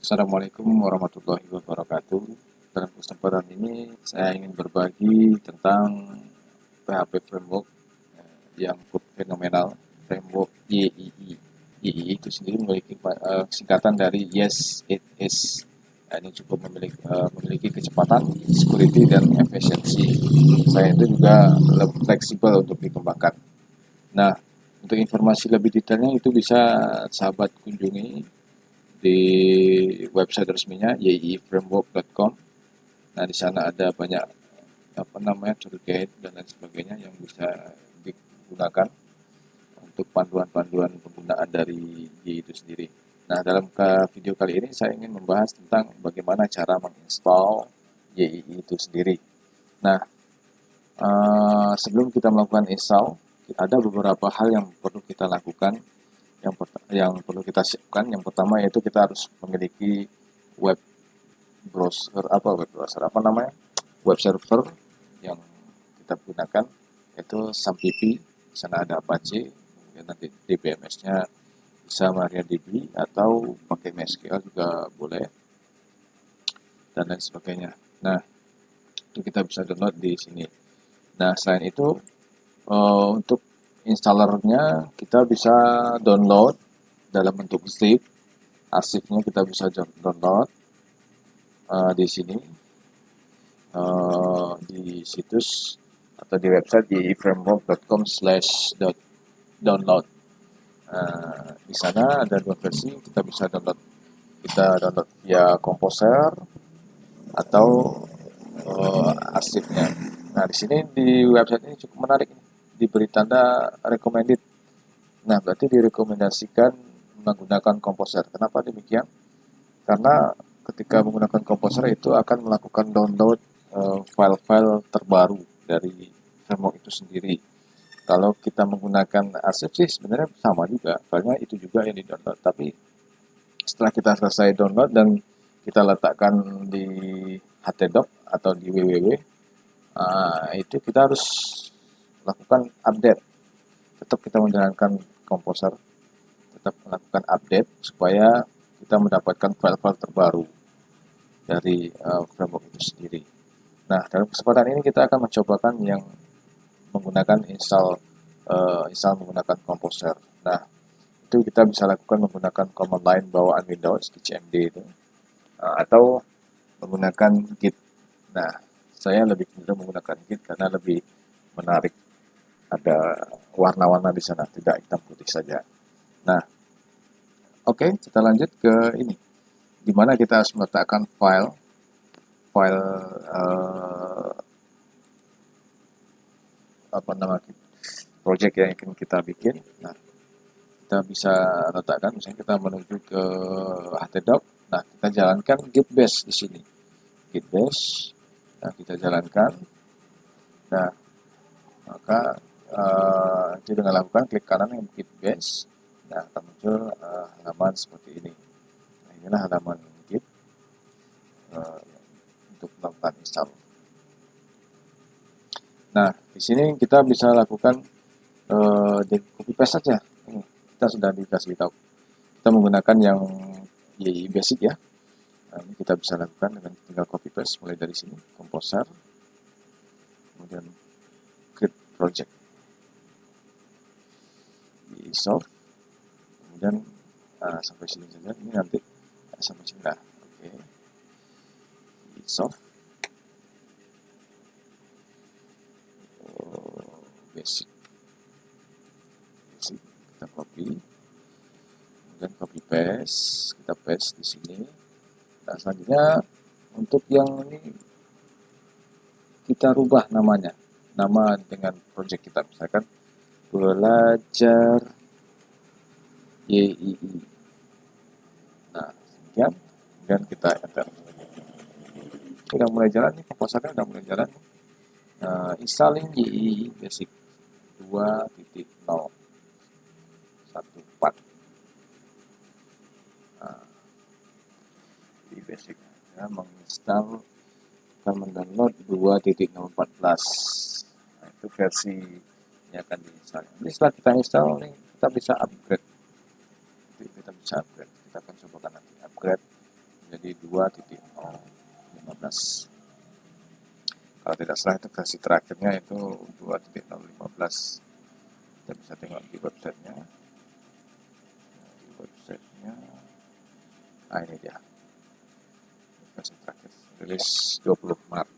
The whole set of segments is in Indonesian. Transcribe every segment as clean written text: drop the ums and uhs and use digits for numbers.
Assalamualaikum warahmatullahi wabarakatuh. Dalam kesempatan ini saya ingin berbagi tentang PHP Framework yang cukup fenomenal, Framework YII. YII itu sendiri memiliki singkatan dari Yes It Is. Nah, ini cukup memiliki kecepatan, security, dan efisiensi. Saya itu juga lebih fleksibel untuk dikembangkan. Nah, untuk informasi lebih detailnya itu bisa sahabat kunjungi di website resminya yiiframework.com. Nah, di sana ada banyak tour guide dan lain sebagainya yang bisa digunakan untuk panduan-panduan penggunaan dari YI itu sendiri. Nah, dalam video kali ini saya ingin membahas tentang bagaimana cara menginstal YI itu sendiri. Nah, sebelum kita melakukan install, ada beberapa hal yang perlu kita lakukan, yang perlu kita siapkan. Yang pertama yaitu kita harus memiliki web web server yang kita gunakan, yaitu SAMPP. Di sana ada Apache, kemudian nanti DBMS-nya bisa MariaDB atau pakai MySQL juga boleh, dan lain sebagainya. Nah, itu kita bisa download di sini. Nah, selain itu untuk installernya kita bisa download dalam bentuk zip, arsipnya kita bisa download di sini, di situs atau di website di framework.com/download. Di sana ada dua versi, kita bisa download via Composer atau arsipnya. Nah, di sini di website ini cukup menarik, diberi tanda recommended. Nah, berarti direkomendasikan menggunakan Composer. Kenapa demikian? Karena ketika menggunakan Composer itu akan melakukan download file-file terbaru dari framework itu sendiri. Kalau kita menggunakan arsip sih sebenarnya sama juga, filenya itu juga yang di-download. Tapi setelah kita selesai download dan kita letakkan di htdoc atau di www, itu kita harus lakukan update. Tetap kita menjalankan Composer, tetap melakukan update supaya kita mendapatkan file-file terbaru dari framework itu sendiri. Nah, dalam kesempatan ini kita akan mencobakan yang menggunakan install menggunakan Composer. Nah, itu kita bisa lakukan menggunakan command line bawaan Windows di CMD itu, atau menggunakan Git. Nah, saya lebih cenderung menggunakan Git karena lebih menarik, ada warna-warna di sana, tidak hitam putih saja. Nah, oke, kita lanjut ke ini, dimana kita harus meletakkan file project yang ingin kita bikin. Nah, kita bisa letakkan, misalnya kita menuju ke htdoc. Nah, kita jalankan git bash di sini, git bash. Nah, kita jalankan. Nah, maka itu dengan lakukan klik kanan yang git bash. Nah, akan muncul halaman seperti ini. Nah, inilah halaman git untuk melakukan install. Nah, di sini kita bisa lakukan di copy paste saja. Ini kita sudah dikasih tahu. Kita menggunakan yang YI basic ya. Nah, ini kita bisa lakukan dengan tinggal copy paste mulai dari sini, Composer, kemudian create project, YI soft, kemudian sampai sini saja. Ini nanti sampai sini lah. Oke, YI soft, basic, kita copy, kemudian copy paste, kita paste di sini. Nah, selanjutnya untuk yang ini kita rubah namanya, nama dengan project kita, misalkan belajar YII. Nah, sekian, dan kita enter. Sudah mulai jalan nih, komposernya sudah mulai jalan. Installing YII basic 2.014. Di basic ya, menginstal akan mendownload 2.014. Nah, itu versi yang akan diinstal. Jadi setelah kita install nih, kita bisa upgrade. Kita bisa upgrade. Kita akan coba nanti upgrade jadi 2.015. Kalau tidak salah itu versi terakhirnya itu 2.015. Kita bisa tengok di websitenya. Nah ini dia versi terakhir, rilis 20 Maret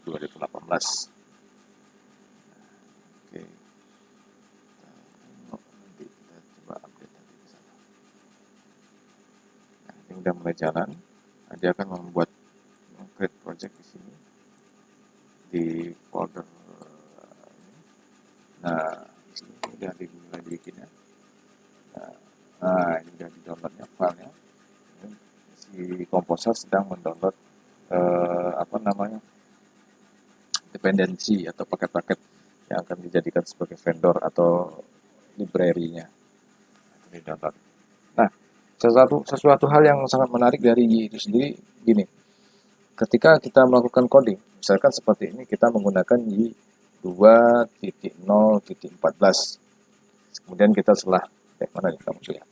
2018. Oke, nanti kita coba update lagi ke sana. Nah, ini udah mulai jalan. Dia akan membuat create project di sini di folder. Nah, di sini udah dimulai bikinnya. Nah, ini udah di downloadnya filenya. Si komposer sedang mendownload dependensi atau paket-paket yang akan dijadikan sebagai vendor atau library-nya. Ini download. Nah, sesuatu hal yang sangat menarik dari Y itu sendiri gini. Ketika kita melakukan coding, misalkan seperti ini kita menggunakan Y 2.0.14. Kemudian kita setelah mana kita muncul ya.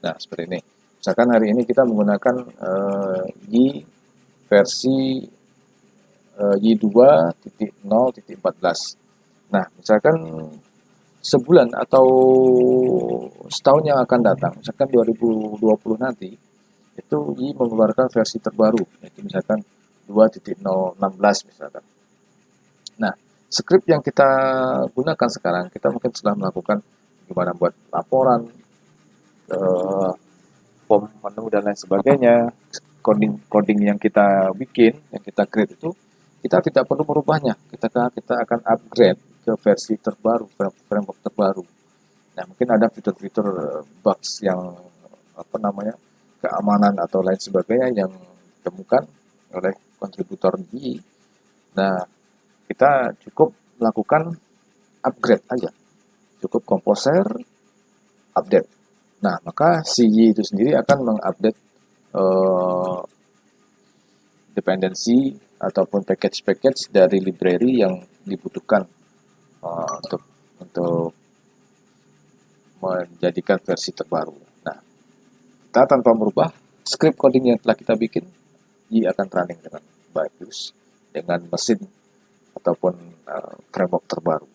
Nah, seperti ini. Misalkan hari ini kita menggunakan Y versi Y2.0.14. Nah, misalkan sebulan atau setahun yang akan datang, misalkan 2020 nanti, itu Y mengeluarkan versi terbaru, yaitu misalkan 2.016 misalkan. Nah, script yang kita gunakan sekarang, kita mungkin sudah melakukan gimana buat laporan, form menu dan lain sebagainya, coding yang kita bikin, yang kita create itu, kita tidak perlu merubahnya. Kita akan upgrade ke versi terbaru, framework terbaru. Nah, mungkin ada fitur-fitur bugs yang keamanan atau lain sebagainya yang ditemukan oleh kontributor di. Nah, kita cukup melakukan upgrade aja. Cukup komposer, update. Nah, maka si Y itu sendiri akan mengupdate dependensi ataupun package-package dari library yang dibutuhkan untuk menjadikan versi terbaru. Nah, kita tanpa merubah script coding yang telah kita bikin, Y akan running dengan bagus dengan mesin ataupun framework terbaru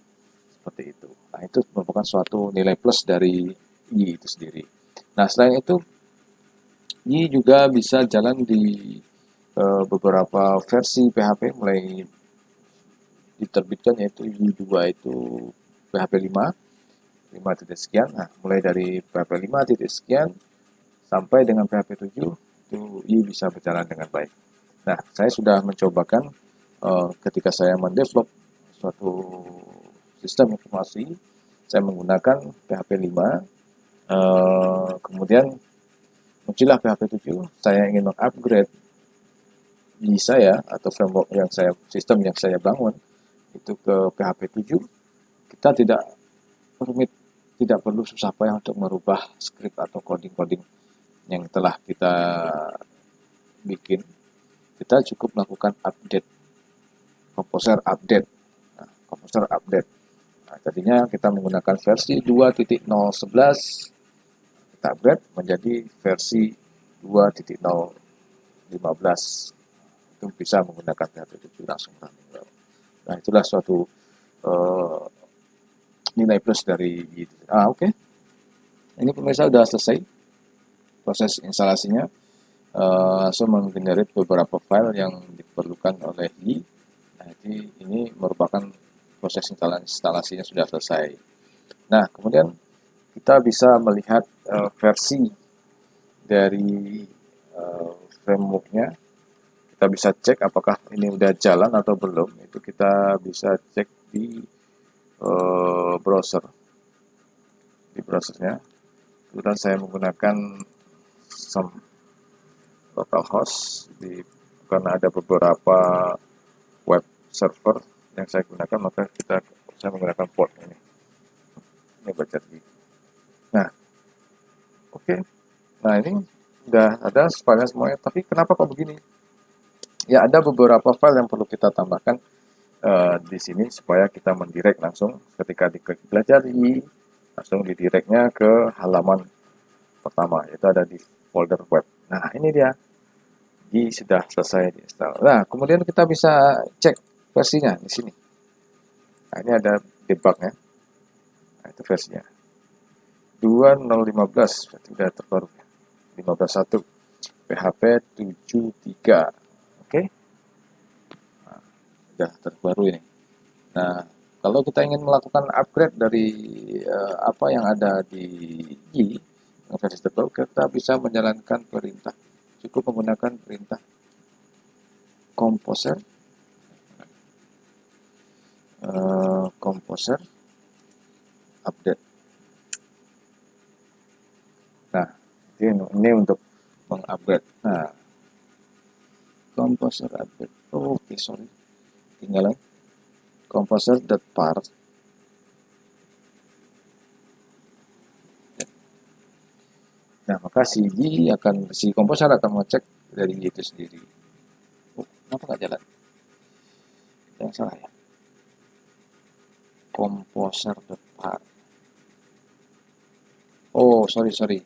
seperti itu. Nah, itu merupakan suatu nilai plus dari Y itu sendiri. Nah, selain itu Y juga bisa jalan di beberapa versi PHP mulai diterbitkan, yaitu Y2 itu PHP 5 titik sekian. Nah, mulai dari PHP 5 titik sekian sampai dengan PHP 7 itu Y bisa berjalan dengan baik. Nah, saya sudah mencobakan ketika saya mendevelop suatu sistem informasi, saya menggunakan PHP 5, kemudian muncullah PHP 7, saya ingin mengupgrade Y saya atau framework yang saya, sistem yang saya bangun itu ke PHP 7, kita tidak rumit, tidak perlu susah payah untuk merubah script atau coding-coding yang telah kita bikin. Kita cukup melakukan update, komposer update. Nah, komposer update. Nah, tadinya kita menggunakan versi 2.011, kita upgrade menjadi versi 2.015. Itu bisa menggunakan PHP 7 langsung running. Nah, itulah suatu nilai plus dari gitu. Oke. Ini pemirsa sudah selesai proses instalasinya. So menggenerate beberapa file yang diperlukan oleh Y. Nah, ini merupakan proses instalasinya sudah selesai. Nah, kemudian kita bisa melihat versi dari frameworknya. Kita bisa cek apakah ini udah jalan atau belum. Itu kita bisa cek di browser. Di browsernya, kemudian saya menggunakan localhost karena ada beberapa web server yang saya gunakan, maka saya menggunakan port ini baca di. Nah, oke. Nah, ini udah ada filenya semuanya, tapi kenapa kok begini? Ya, ada beberapa file yang perlu kita tambahkan di sini supaya kita mendirect langsung ketika diklik belajar Y, langsung didirectnya ke halaman pertama, itu ada di folder web. Nah, ini dia. Sudah selesai diinstal. Nah, kemudian kita bisa cek versinya di sini. Nah, ini ada debugnya. Nah, itu versinya. 2015, berarti udah terbaru. 15.1. PHP 73. Oke, udah terbaru ini. Nah, kalau kita ingin melakukan upgrade dari apa yang ada di versi terbaru, kita bisa menjalankan perintah. Cukup menggunakan perintah composer, composer update. Nah, ini untuk mengupgrade. Nah, composer update. Oh, oke, sorry. Tinggalan composer.part. Nah, maka si komposer akan mengecek dari itu sendiri. Oh, kenapa nggak jalan? Yang salah ya. Composer.part. Oh, sorry.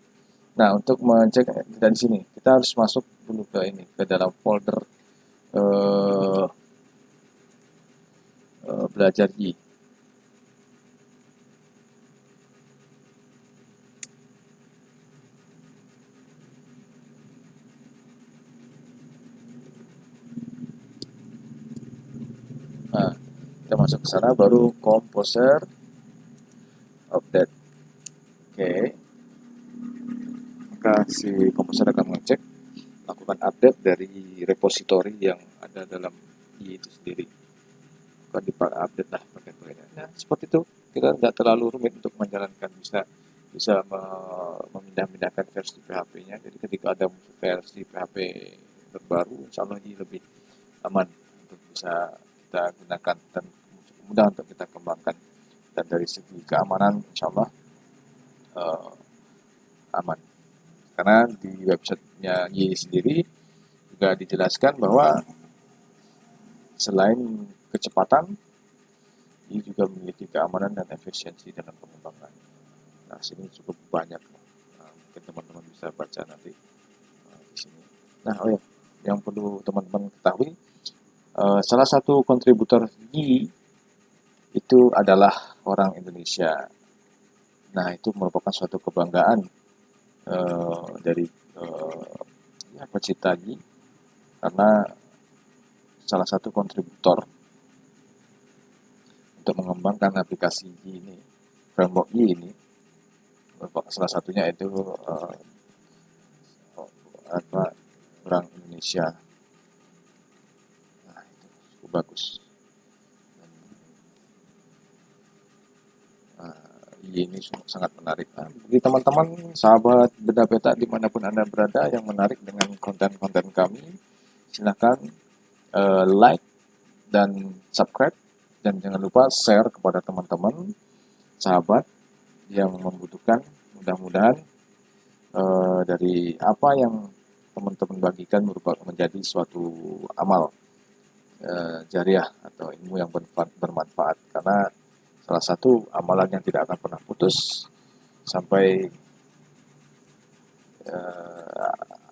Nah, untuk mengecek dari sini, kita harus masuk dulu ke ini, ke dalam folder eh, belajar Y. Nah, kita masuk ke sana, baru composer update. Oke, maka si komposer akan mengecek, lakukan update dari repository yang ada dalam Y itu sendiri. Maka update lah pakai ini. Nah, seperti itu. Kita tidak terlalu rumit untuk menjalankan, bisa memindah-mindahkan versi PHP-nya. Jadi ketika ada versi PHP terbaru, insya Allah ini lebih aman untuk bisa kita gunakan dan cukup mudah untuk kita kembangkan. Dan dari segi keamanan, insya Allah aman. Karena di websitenya Y sendiri juga dijelaskan bahwa selain kecepatan, Y juga memiliki keamanan dan efisiensi dalam pengembangan. Nah, sini cukup banyak. Mungkin teman-teman bisa baca nanti di sini. Nah, oh ya, yang perlu teman-teman ketahui, salah satu kontributor Y itu adalah orang Indonesia. Nah, itu merupakan suatu kebanggaan dari pecinta Y, karena salah satu kontributor untuk mengembangkan aplikasi Y ini, framework Y ini, salah satunya itu orang Indonesia. Nah, itu cukup bagus. Ini sangat menarik. Nah, bagi teman-teman, sahabat Beda Peta dimanapun Anda berada yang menarik dengan konten-konten kami, silahkan like dan subscribe, dan jangan lupa share kepada teman-teman, sahabat yang membutuhkan. Mudah-mudahan dari apa yang teman-teman bagikan merupakan menjadi suatu amal jariah atau ilmu yang bermanfaat, karena salah satu amalan yang tidak akan pernah putus sampai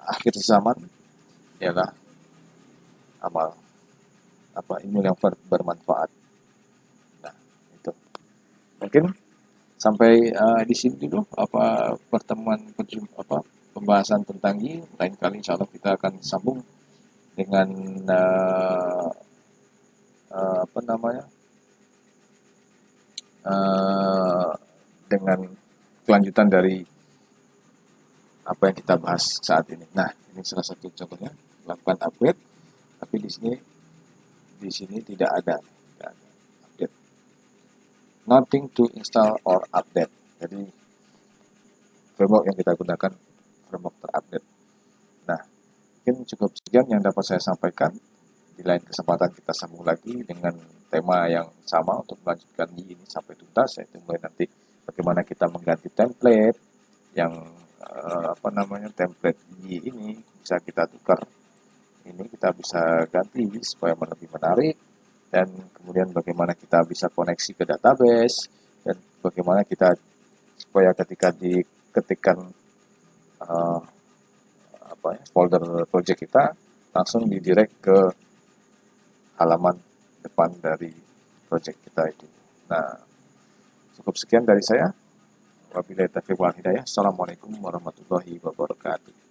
akhir zaman ialah amal ilmu yang bermanfaat. Nah, itu mungkin sampai di sini dulu pertemuan pembahasan tentang ini. Lain kali insya Allah kita akan sambung dengan apa namanya dengan kelanjutan dari apa yang kita bahas saat ini. Nah, ini salah satu contohnya, lakukan upgrade, tapi di sini tidak ada update. Nothing to install or update. Jadi framework yang kita gunakan framework terupdate. Nah, mungkin cukup sekian yang dapat saya sampaikan. Di lain kesempatan kita sambung lagi dengan tema yang sama untuk melanjutkan ini sampai tuntas, yaitu mulai nanti bagaimana kita mengganti template yang template ini bisa kita tukar, ini kita bisa ganti supaya lebih menarik, dan kemudian bagaimana kita bisa koneksi ke database, dan bagaimana kita supaya ketika diketikkan folder project kita, langsung didirect ke halaman depan dari project kita itu. Nah, cukup sekian dari saya. Wabillahi taufiq wal hidayah. Assalamualaikum warahmatullahi wabarakatuh.